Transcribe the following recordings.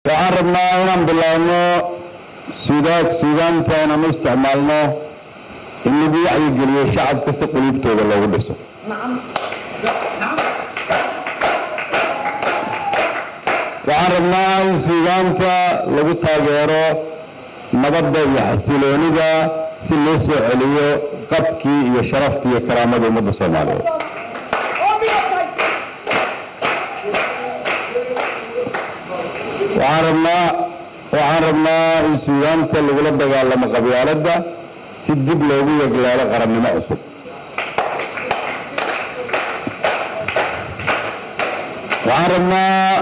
وعرضنا إنهم بالله سودان كان مستعملنا اللي بيعي الجلية الشعب كسق قليبته ولا ودسه. نعم. وعرضنا سودان كلو تاجره نبض يحصلوني ذا سلسة عليه قبكي يشرفتي كرامة المدة الصومالية. وعرضنا السودان كاللي قلت قال لما قبيالة ده سجد لوغي يقلال غرم لما أصب وعرضنا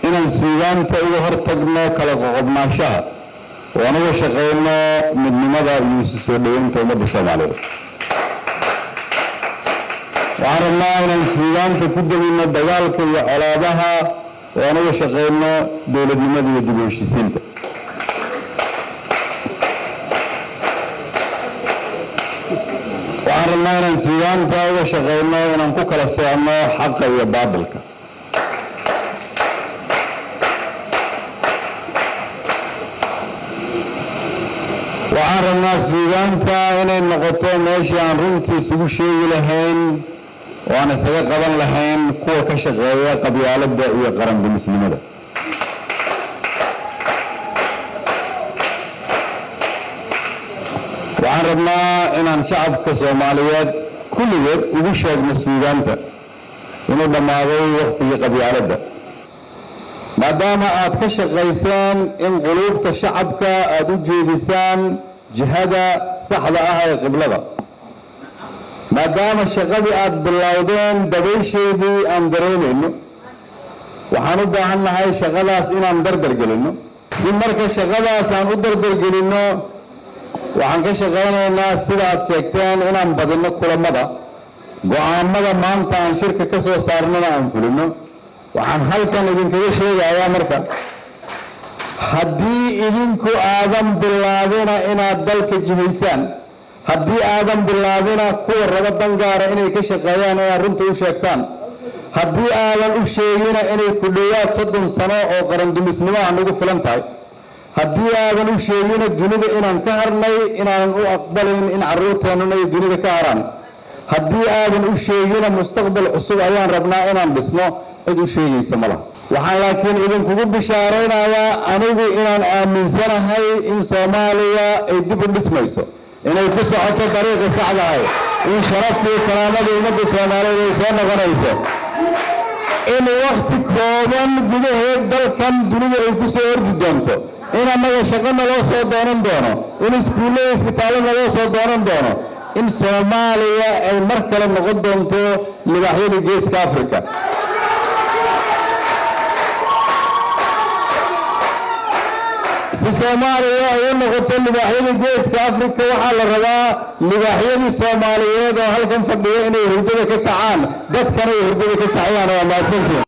إن السودان كإذا هرتقنا كالقضنا شهر وانا شغلنا من لماذا يسودين كالمدة الصومالية وعرضنا إن السودان كتد من الدجال كي علابها وانا شغلنا دولة لماذا يدبوش سنة وعرضنا إن السودان كإذا شغلنا وننكوك للسعنا حقا يبابلك وعرضنا السودان كإن النقطة ماشي عن رمتي سوى شيء لهين وانا سيقى قبل لهين قوة كشغاية قبيالة دائية قرن بالمسلمة ده وعرضنا إن شعب كصوماليات كل ذلك وبشهد من السودان إنه دماغي وقت قبيالة ده ما دام آد كشغيسان إن قلوب الشعب كأدو جيدسان جهدا صحدا أهي قبلها ما دام الشغبي آد باللاودين دبيشي دي أندرين إنه وحنودا عنا هاي شغلاس إن أندردر قلنه في مركز شغلاس أن أدردر قلنه وحن كشغلنا الناس سيدات شكتين إن أنبضلنا كل مدى وعن مدى ما أنت عن شركة كسو صارنا أنفلنه waxaan halkan idinkaga sheegayaa marka haddii idinku aadan bilaabina inaad dalka jihaysaan haddii aadan bilaabina kuwa raba dangaara inay ka shaqeeyaan inaad runta u sheegtaan haddii aadan u sheegina inay ku dhowaad 30 sano oo qarandumisnimo aan ugu filan tahay haddii aadan u sheegina dunida inaan ka harnay inaanan u aqbalin in carruurteennuna ay dunida ka haraan haddii aadan u sheegina mustaqbal cusub ayaan rabnaa inaan dhisno cid u sheegaysa ma laha waxaan laakiin idinkugu bishaaraynayaa anigu inaan aaminsanahay in Soomaaliya ay dib u dhismayso inay ku socoto dariiqa saxda ah in sharaftii karaamada ummadda Soomaaliyeed ay soo noqonayso in waqti kooban gudaheed dalkan dunida ay ku soo ordi doonto in annaga shaqana loo soo doonan doono in iskuullada isbitaallada loo soo doonan doono in Soomaaliya ay mar kale noqon doonto libaaxyada geeska Afrika Soomaaliya ay noqoto libaaxyada geeska Afrika waxa la rabaa libaaxyada Soomaaliyeed oo halkan fadhiyo inay hurdada ka kacaan dadkana ay hurdada ka kacayaan waa maadsantiin